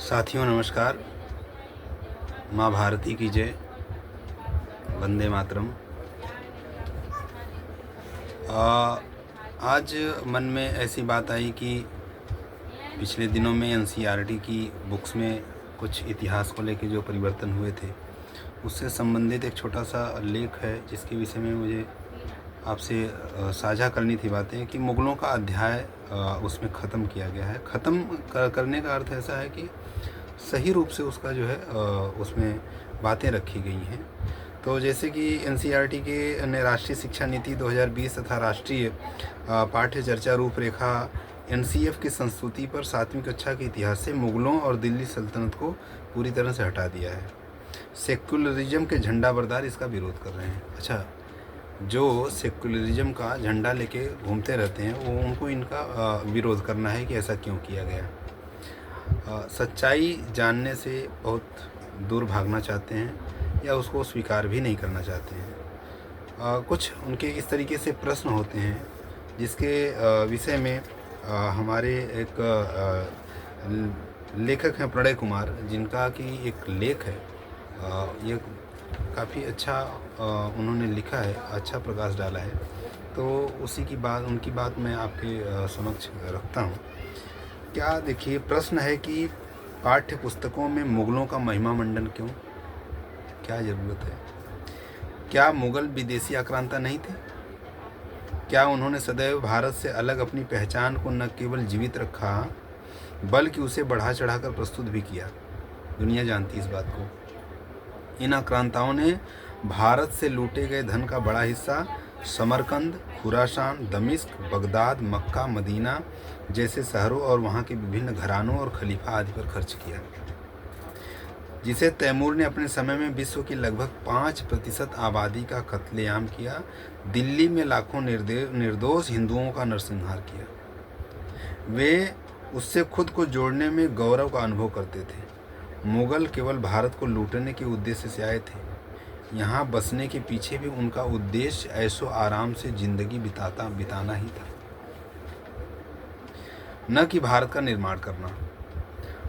साथियों नमस्कार। माँ भारती की जय। वंदे मातरम। आज मन में ऐसी बात आई कि पिछले दिनों में एनसीईआरटी की बुक्स में कुछ इतिहास को लेकर जो परिवर्तन हुए थे उससे संबंधित एक छोटा सा लेख है जिसके विषय में मुझे आपसे साझा करनी थी बातें कि मुग़लों का अध्याय उसमें ख़त्म किया गया है। ख़त्म करने का अर्थ ऐसा है कि सही रूप से उसका जो है उसमें बातें रखी गई हैं। तो जैसे कि एनसीईआरटी के ने राष्ट्रीय शिक्षा नीति 2020 तथा राष्ट्रीय पाठ्य चर्चा रूपरेखा एनसीएफ की संस्तुति पर 7वीं कक्षा के इतिहास से मुग़लों और दिल्ली सल्तनत को पूरी तरह से हटा दिया है। सेक्युलरिज्म के झंडा बरदार इसका विरोध कर रहे हैं। अच्छा, जो सेक्युलरिज्म का झंडा लेके घूमते रहते हैं वो उनको इनका विरोध करना है कि ऐसा क्यों किया गया। सच्चाई जानने से बहुत दूर भागना चाहते हैं या उसको स्वीकार भी नहीं करना चाहते हैं। कुछ उनके इस तरीके से प्रश्न होते हैं जिसके विषय में हमारे एक लेखक हैं प्रणय कुमार, जिनका कि एक लेख है। ये काफ़ी अच्छा उन्होंने लिखा है, अच्छा प्रकाश डाला है। तो उनकी बात मैं आपके समक्ष रखता हूँ। क्या देखिए, प्रश्न है कि पाठ्य पुस्तकों में मुग़लों का महिमा मंडन क्यों, क्या ज़रूरत है? क्या मुग़ल विदेशी आक्रांता नहीं थे? क्या उन्होंने सदैव भारत से अलग अपनी पहचान को न केवल जीवित रखा बल्कि उसे बढ़ा चढ़ाकर प्रस्तुत भी किया? दुनिया जानती इस बात को। इन आक्रांताओं ने भारत से लूटे गए धन का बड़ा हिस्सा समरकंद, खुरासान, दमिश्क, बगदाद, मक्का, मदीना जैसे शहरों और वहाँ के विभिन्न घरानों और खलीफा आदि पर खर्च किया, जिसे तैमूर ने अपने समय में विश्व की लगभग 5% आबादी का कत्लेआम किया। दिल्ली में लाखों निर्दोष हिंदुओं का नरसंहार किया। वे उससे खुद को जोड़ने में गौरव का अनुभव करते थे। मुग़ल केवल भारत को लूटने के उद्देश्य से आए थे। यहाँ बसने के पीछे भी उनका उद्देश्य ऐशो आराम से जिंदगी बिताना ही था, न कि भारत का निर्माण करना।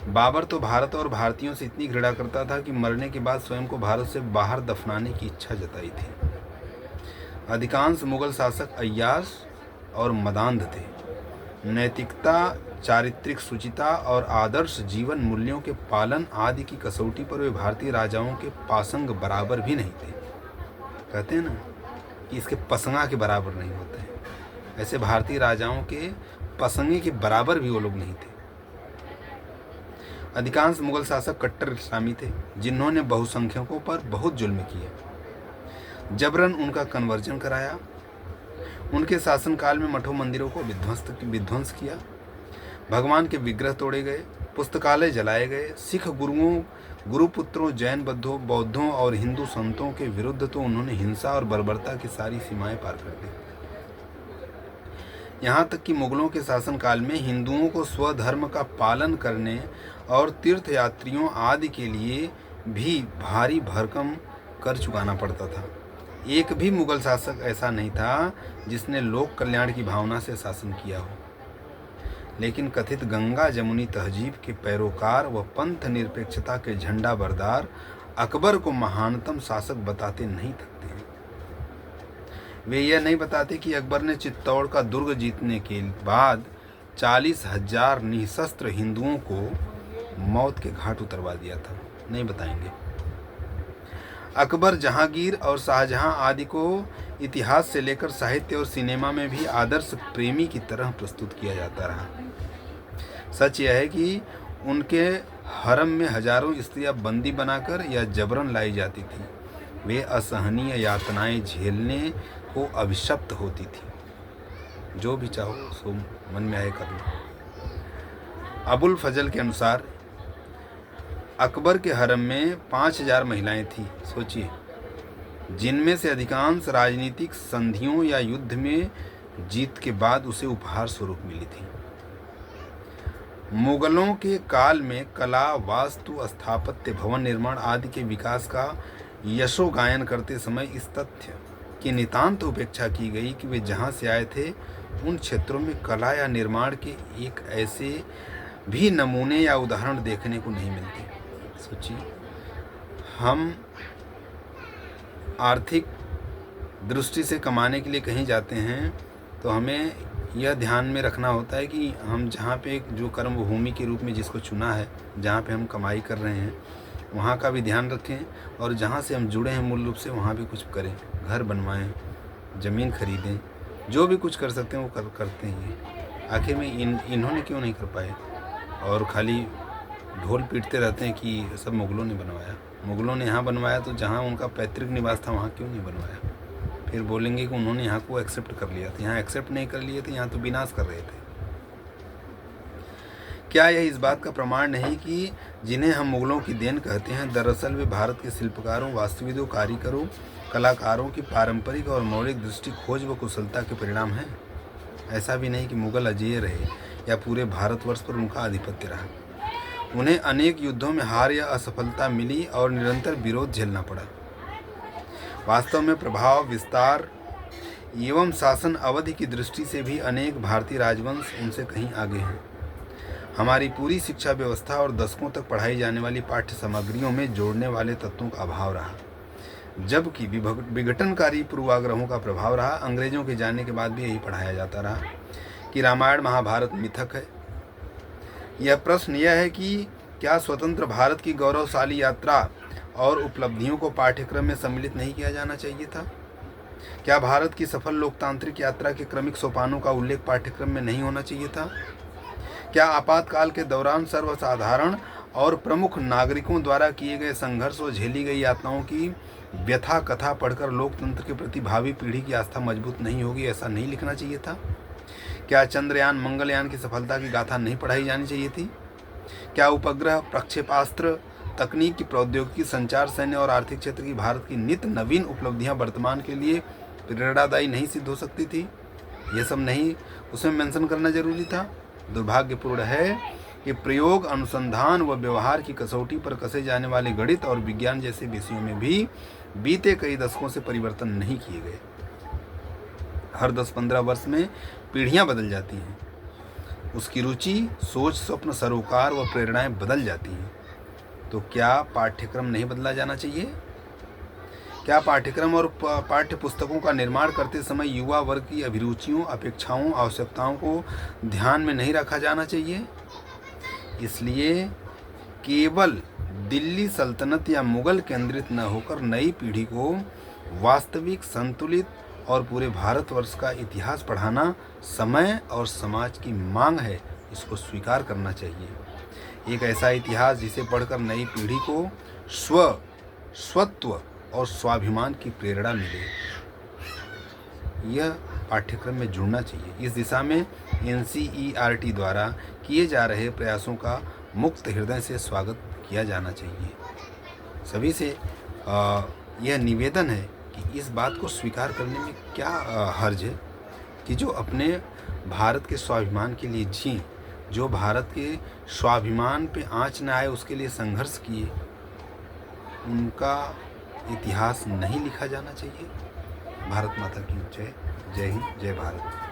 बाबर तो भारत और भारतीयों से इतनी घृणा करता था कि मरने के बाद स्वयं को भारत से बाहर दफनाने की इच्छा जताई थी। अधिकांश मुग़ल शासक अय्याश और मदांध थे। नैतिकता, चारित्रिक शुचिता और आदर्श जीवन मूल्यों के पालन आदि की कसौटी पर वे भारतीय राजाओं के पासंग बराबर भी नहीं थे। कहते हैं ना कि इसके पसंगा के बराबर नहीं होते हैं, ऐसे भारतीय राजाओं के पसंगे के बराबर भी वो लोग नहीं थे। अधिकांश मुग़ल शासक कट्टर इस्लामी थे, जिन्होंने बहुसंख्यकों पर बहुत जुल्म किए, जबरन उनका कन्वर्जन कराया। उनके शासनकाल में मठों मंदिरों को विध्वंस किया, भगवान के विग्रह तोड़े गए, पुस्तकालय जलाए गए। सिख गुरुपुत्रों, जैन बौद्धों और हिंदू संतों के विरुद्ध तो उन्होंने हिंसा और बर्बरता की सारी सीमाएं पार कर दी। यहाँ तक कि मुग़लों के शासनकाल में हिंदुओं को स्वधर्म का पालन करने और तीर्थयात्रियों आदि के लिए भी भारी भरकम कर चुकाना पड़ता था। एक भी मुग़ल शासक ऐसा नहीं था जिसने लोक कल्याण की भावना से शासन किया हो। लेकिन कथित गंगा जमुनी तहजीब के पैरोकार व पंथ निरपेक्षता के झंडा बरदार अकबर को महानतम शासक बताते नहीं थकते हैं। वे यह नहीं बताते कि अकबर ने चित्तौड़ का दुर्ग जीतने के बाद 40,000 निःशस्त्र हिंदुओं को मौत के घाट उतरवा दिया था। नहीं बताएंगे। अकबर, जहांगीर और शाहजहां आदि को इतिहास से लेकर साहित्य और सिनेमा में भी आदर्श प्रेमी की तरह प्रस्तुत किया जाता रहा। सच यह है कि उनके हरम में हजारों स्त्रियां बंदी बनाकर या जबरन लाई जाती थी। वे असहनीय यातनाएं झेलने को अभिशप्त होती थी। जो भी चाहो सो मन में आए कर लो। अबुल फजल के अनुसार अकबर के हरम में 5,000 महिलाएं थीं। सोचिए, जिनमें से अधिकांश राजनीतिक संधियों या युद्ध में जीत के बाद उसे उपहार स्वरूप मिली थी। मुगलों के काल में कला, वास्तु, स्थापत्य, भवन निर्माण आदि के विकास का यशोगायन करते समय इस तथ्य की नितांत उपेक्षा की गई कि वे जहाँ से आए थे उन क्षेत्रों में कला या निर्माण के एक ऐसे भी नमूने या उदाहरण देखने को नहीं मिलते। सोचिए, हम आर्थिक दृष्टि से कमाने के लिए कहीं जाते हैं तो हमें यह ध्यान में रखना होता है कि हम जहाँ पे जो कर्म भूमि के रूप में जिसको चुना है, जहाँ पे हम कमाई कर रहे हैं, वहाँ का भी ध्यान रखें, और जहाँ से हम जुड़े हैं मूल रूप से वहाँ भी कुछ करें, घर बनवाएं, ज़मीन खरीदें, जो भी कुछ कर सकते हैं वो करते हैं। आखिर में इन्होंने क्यों नहीं कर पाए और खाली ढोल पीटते रहते हैं कि सब मुग़लों ने बनवाया। मुग़लों ने यहाँ बनवाया तो जहाँ उनका पैतृक निवास था वहाँ क्यों नहीं बनवाया? फिर बोलेंगे कि उन्होंने यहाँ को एक्सेप्ट कर लिया था। यहाँ एक्सेप्ट नहीं कर लिए थे, यहाँ तो विनाश कर रहे थे। क्या यह इस बात का प्रमाण नहीं कि जिन्हें हम मुग़लों की देन कहते हैं, दरअसल वे भारत के शिल्पकारों, वास्तुविदों, कारीगरों, कलाकारों की पारंपरिक और मौलिक दृष्टि, खोज व कुशलता के परिणाम हैं? ऐसा भी नहीं कि मुग़ल अजेय रहे या पूरे भारतवर्ष पर उनका आधिपत्य रहा। उन्हें अनेक युद्धों में हार या असफलता मिली और निरंतर विरोध झेलना पड़ा। वास्तव में प्रभाव, विस्तार एवं शासन अवधि की दृष्टि से भी अनेक भारतीय राजवंश उनसे कहीं आगे हैं। हमारी पूरी शिक्षा व्यवस्था और दशकों तक पढ़ाई जाने वाली पाठ्य सामग्रियों में जोड़ने वाले तत्वों का अभाव रहा, जबकि विघटनकारी पूर्वाग्रहों का प्रभाव रहा। अंग्रेजों के जाने के बाद भी यही पढ़ाया जाता रहा कि रामायण महाभारत मिथक है। यह प्रश्न यह है कि क्या स्वतंत्र भारत की गौरवशाली यात्रा और उपलब्धियों को पाठ्यक्रम में सम्मिलित नहीं किया जाना चाहिए था? क्या भारत की सफल लोकतांत्रिक यात्रा के क्रमिक सोपानों का उल्लेख पाठ्यक्रम में नहीं होना चाहिए था? क्या आपातकाल के दौरान सर्वसाधारण और प्रमुख नागरिकों द्वारा किए गए संघर्ष और झेली गई यातनाओं की व्यथा कथा पढ़कर लोकतंत्र के प्रति भावी पीढ़ी की आस्था मजबूत नहीं होगी, ऐसा नहीं लिखना चाहिए था? क्या चंद्रयान, मंगलयान की सफलता की गाथा नहीं पढ़ाई जानी चाहिए थी? क्या उपग्रह, प्रक्षेपास्त्र, तकनीक की प्रौद्योगिकी, संचार, सैन्य और आर्थिक क्षेत्र की भारत की नित्य नवीन उपलब्धियां वर्तमान के लिए प्रेरणादायी नहीं सिद्ध हो सकती थी? ये सब नहीं उसमें मेंशन करना जरूरी था। दुर्भाग्यपूर्ण है कि प्रयोग, अनुसंधान व व्यवहार की कसौटी पर कसे जाने वाले गणित और विज्ञान जैसे विषयों में भी बीते कई दशकों से परिवर्तन नहीं किए गए। हर 10-15 वर्ष में पीढ़ियां बदल जाती हैं, उसकी रुचि, सोच, स्वप्न, सरोकार व प्रेरणाएं बदल जाती हैं। तो क्या पाठ्यक्रम नहीं बदला जाना चाहिए? क्या पाठ्यक्रम और पाठ्य पुस्तकों का निर्माण करते समय युवा वर्ग की अभिरुचियों, अपेक्षाओं, आवश्यकताओं को ध्यान में नहीं रखा जाना चाहिए? इसलिए केवल दिल्ली सल्तनत या मुगल केंद्रित न होकर नई पीढ़ी को वास्तविक, संतुलित और पूरे भारतवर्ष का इतिहास पढ़ाना समय और समाज की मांग है। इसको स्वीकार करना चाहिए। एक ऐसा इतिहास जिसे पढ़कर नई पीढ़ी को स्वत्व और स्वाभिमान की प्रेरणा मिले, यह पाठ्यक्रम में जुड़ना चाहिए। इस दिशा में NCERT द्वारा किए जा रहे प्रयासों का मुक्त हृदय से स्वागत किया जाना चाहिए। सभी से यह निवेदन है कि इस बात को स्वीकार करने में क्या हर्ज है कि जो अपने भारत के स्वाभिमान के लिए जिए, जो भारत के स्वाभिमान पे आँच न आए उसके लिए संघर्ष किए, उनका इतिहास नहीं लिखा जाना चाहिए। भारत माता की जय। जय हिंद, जय भारत।